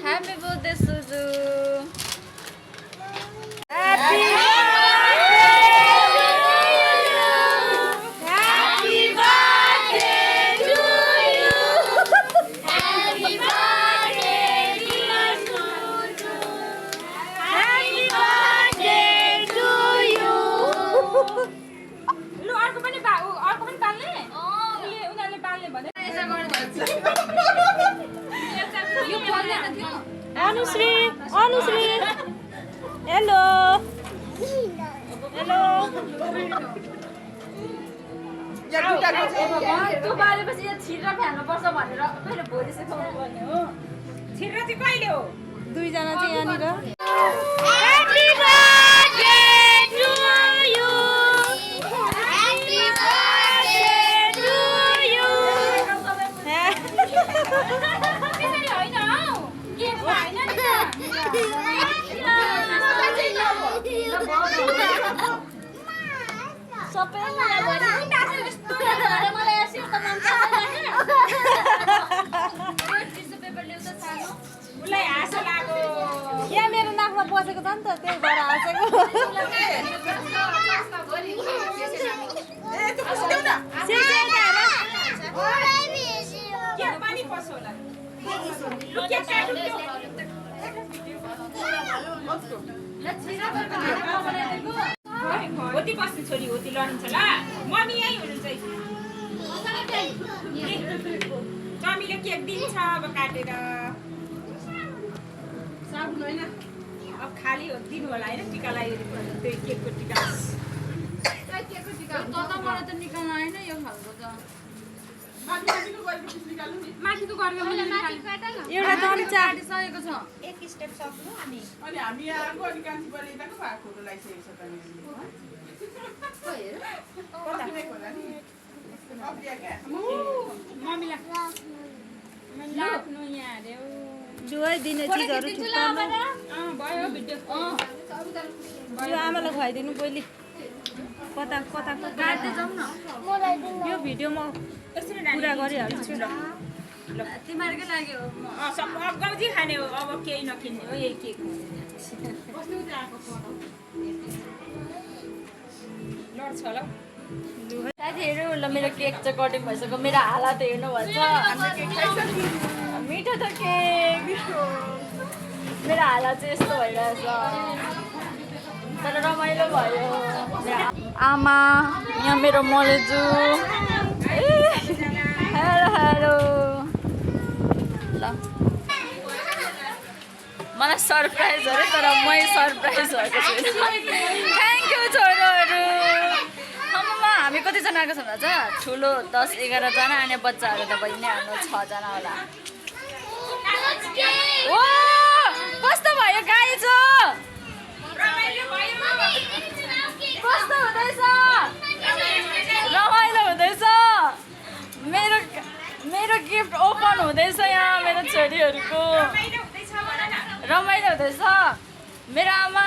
Happy birthday, Suzu. Happy Anusri, Anusri. Hello. Hello. त्यो बालेपछि यहाँ छिरेर फ्याल्नुपर्छ भनेर कहिले भोलि सिकाउनु पर्ने हो। छिर्र चाहिँ कहिले हो? दुईजना चाहिँ यहाँनिर। Happy birthday to you. Happy birthday to you. त्यसरी होइन हौ, केकमा होइन नि त। सबैलाई भने यस्तो गरेर मलाई यसो त मन पर्दैन। टिस्यु पेपर ल्याउ त सानो। उसलाई हाँसो लाग्यो। यहाँ मेरो नाकमा पसेको छ नि त त्यही भएर हाँसेको। होती बस्ने छोरी होती लडिन्छ ल मम्मी यही हुनुहुन्छ चमीले केक दिन्छ अब काटेर साबुन होइन अब खाली हो दिनु होला होइन टिका लगाइदिनु त्यो केकको टिका मलाई त निकाल्न आएन यो खालको त। माथिको गरेको मैले एउटा चम्चा सकेको छ। एक स्टेप सक्नु अनि हामी आगो अनि कान्छी बलिदाको भागहरू लगाइसकेको छ त लाग्नु यहाँ अरे जुवै दिने चिजहरू ठुटाउनु भयो भिडियो यो आमालाई खुवाइदिनु पहिले कता कता काट्दै जाउँ न। यो भिडियो म पुरा गरिहाल्छु ल तिमीहरूकै लागि हो। सब अब गाउँजी खाने हो अब केही नकिन्ने हो यही केक लड्छ होला साथीहरू ल मेरो केक चाहिँ कटिङ भइसक्यो। मेरो हालत हेर्नु भन्छ। मिठो त केक। मेरो हालत चाहिँ यस्तो भइरहेछ तर रमाइलो भयो। आमा यहाँ मेरो मलेजु। हेलो हेलो ल मलाई सरप्राइज अरे तर मै सरप्राइज भएको छु। Thank you छोरोहरू। आमामा हामी कतिजना आएको छौँ त ठुलो 10-11 जना अनि बच्चाहरू त बहिनी हाम्रो 6 जना होला। ओ कस्तो भयो गाइज कस्तो हुँदैछ रमाइलो हुँदैछ। मेरो गिफ्ट ओपन हुँदैछ यहाँ मेरो छोरीहरूको रमाइलो हुँदैछ। मेरो आमा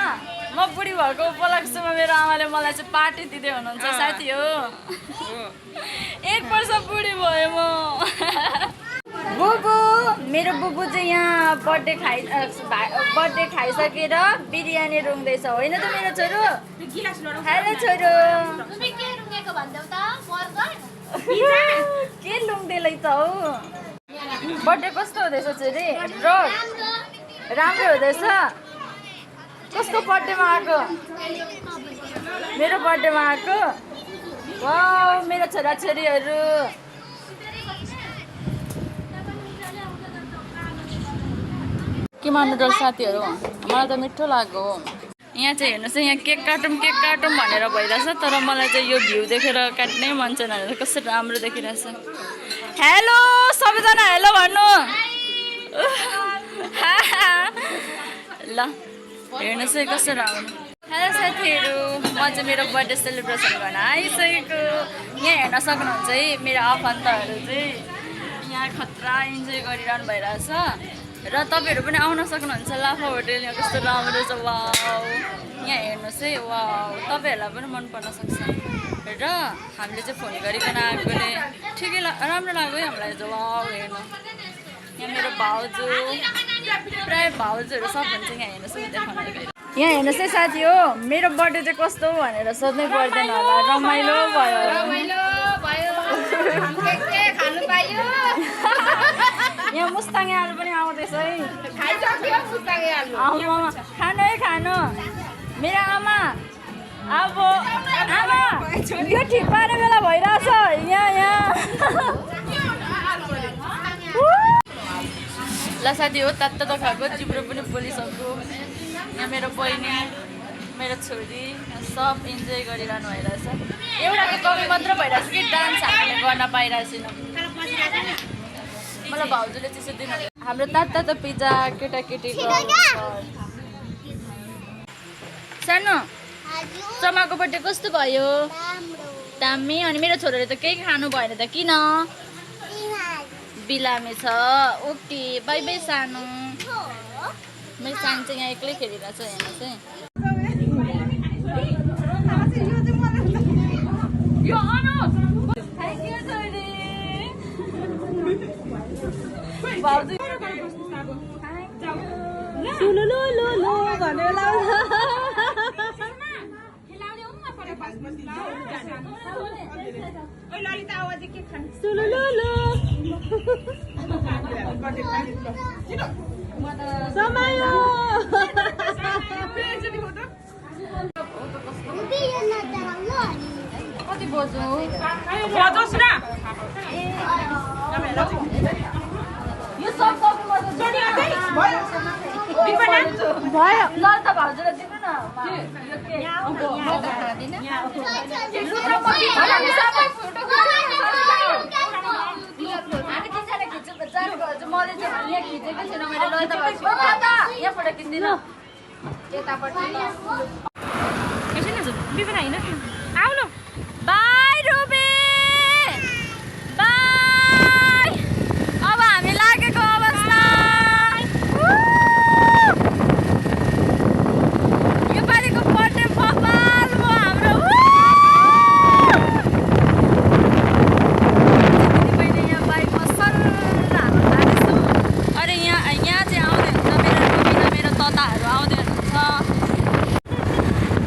म बुढी भएको उपलक्ष्यमा मेरो आमाले मलाई चाहिँ पार्टी दिँदै हुनुहुन्छ साथी हो। 1 वर्ष बुढी भयो म। बुबु मेरो बुबु चाहिँ यहाँ बर्थडे खाइसकेर बिरयानी रुङ्दैछ होइन त मेरो छोरो। हेलो छोरो तिमी के रुँगेको भन्दैौ त बर्गर के लुङ्दैलै त हौ। बर्थडे कस्तो हुँदैछ छोरी? राम्रो हुँदैछ। कसको बर्थडेमा आएको? मेरो बर्थडेमा आएको। वाउ मेरो छोराछोरीहरू के मान्नु त साथीहरू मलाई त मिठो लाग्यो। यहाँ चाहिँ हेर्नुहोस् यहाँ केक काटौँ भनेर भइरहेछ तर मलाई चाहिँ यो भ्यू देखेर काट्नै मन छैन भनेर कस्तो राम्रो देखिरहेछ। हेलो सबैजना हेलो भन्नु ल हेर्नुहोस् है कस्तो राम्रो। हेलो साथीहरू म चाहिँ मेरो बर्थडे सेलिब्रेसन गर्न आइसकेको। यहाँ हेर्न सक्नुहुन्छ है मेरो आफन्तहरू चाहिँ यहाँ खतरा इन्जोय गरिरहनु भइरहेछ र तपाईँहरू पनि आउन सक्नुहुन्छ लाफा होटेल। यहाँ कस्तो राम्रो छ वाउ। यहाँ हेर्नुहोस् है वाउ तपाईँहरूलाई पनि मन पर्न सक्छ र हामीले चाहिँ फोन गरिकन आएकोले ठिकै राम्रो लाग्यो है हामीलाई चाहिँ वाउ हेर्नु। यहाँ मेरो भाउजू प्रायः भाउजूहरू सब हुन्छ यहाँ हेर्नुहोस् यहाँ हेर्नुहोस् है साथी हो मेरो बर्थडे चाहिँ कस्तो भनेर सोध्नै पर्दैन होला रमाइलो भयो यहाँ मुस्ताङे आलु पनि आउँदैछ है खानु है खानु मेरो आमा अब आमा यो ठिक पार्ने बेला भइरहेछ यहाँ ल साथी हो तातो त खाएको चिप्रो पनि पोलिसक्यो यहाँ मेरो बहिनी मेरो छोरी सब इन्जोय गरिरहनु भइरहेछ एउटाको कमी मात्र भइरहेछ कि डान्स हामीले गर्न पाइरहेको छैनौँ मलाई भाउजूले चिसो दिनु हाम्रो तातो पिज्जा केटाकेटीको सानो चमाको बर्थडे कस्तो भयो दामी अनि मेरो छोराले त केही खानु भएन त किन बिलामी छ ओके बाई बाई सानो मेरो सानो चाहिँ यहाँ एक्लै खेलिरहेछ यहाँ चाहिँ कति बज्यो यो सब भयो ल त भाउजूलाई दिनु न मैले चाहिँ यहाँ खिचेको छैन मैले ल त भाउजू यहाँ फोटो खिच्दिनँ यतापट्टि आउनु बाई रुबी बाई अब हामी लागेको अवस्था योपालिको बर्थडे बबाल हो हाम्रो मैले यहाँ बाइकमा सरर हाल्नु थालेछु अरे यहाँ चाहिँ आउँदै हुन्छ मेरो रुबी र मेरो तताहरू आउँदै हुन्छ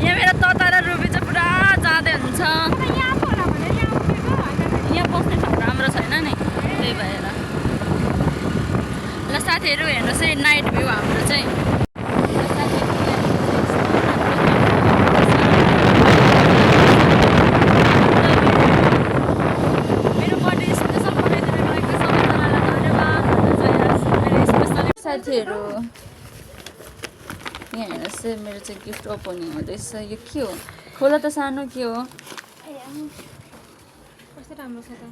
यहाँ मेरो तता र रुबी चाहिँ पुरा जाँदै हुन्छ यहाँ बस्ने ठाउँ राम्रो छैन नि त्यही भएर ल साथीहरू हेर्नुहोस् है नाइट भ्यू हाम्रो चाहिँ मेरो बर्थडे स्पेसल बनाइदिनु भएको सबैजनालाई धन्यवाद साथीहरू यहाँ हेर्नुहोस् है मेरो चाहिँ गिफ्ट ओपनिङ हुँदैछ यो के हो खोला त सानो के हो कस्तो राम्रो छ त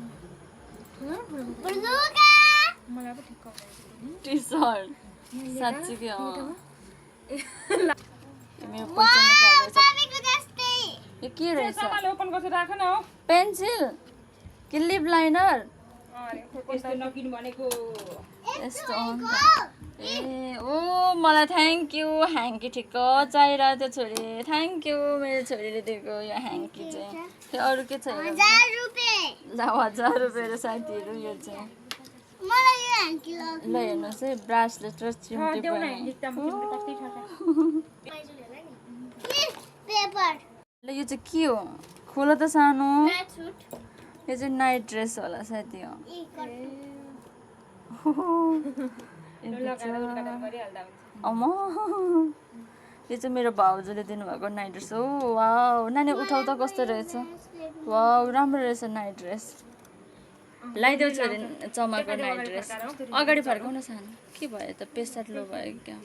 मलाई पो ठिक्क टी सर्ट साँच्चीकै मेरो पैसा निकाल्दैछ यो के रहेछ ओपन गरेर राख न हो पेन्सिल कि लिप लाइनर यस्तो नकिन भनेको यस्तो ए ओ मलाई थ्याङ्क यू ह्याङ्की ठिक्क चाहिरहेको थियो छोरी थ्याङ्क यू मेरो छोरीले दिएको यो ह्याङ्की चाहिँ त्यो अरू के छ ल 1000 रुपियाँ साथीहरू यो चाहिँ ल हेर्नुहोस् है ब्रासलेट र चिम्टी पनि ल यो चाहिँ के हो खोला त सानो यो चाहिँ नाइट ड्रेस होला साथी हो अम्म यो चाहिँ मेरो भाउजूले दिनुभएको नाइट ड्रेस हो वाउ नानी उठाउ त कस्तो रहेछ वाउ राम्रो रहेछ नाइट ड्रेस लगाइदेऊ छोरी चमाको नाइट ड्रेस अगाडि फर्काउन सानो के भयो त पेसार लो भयो क्या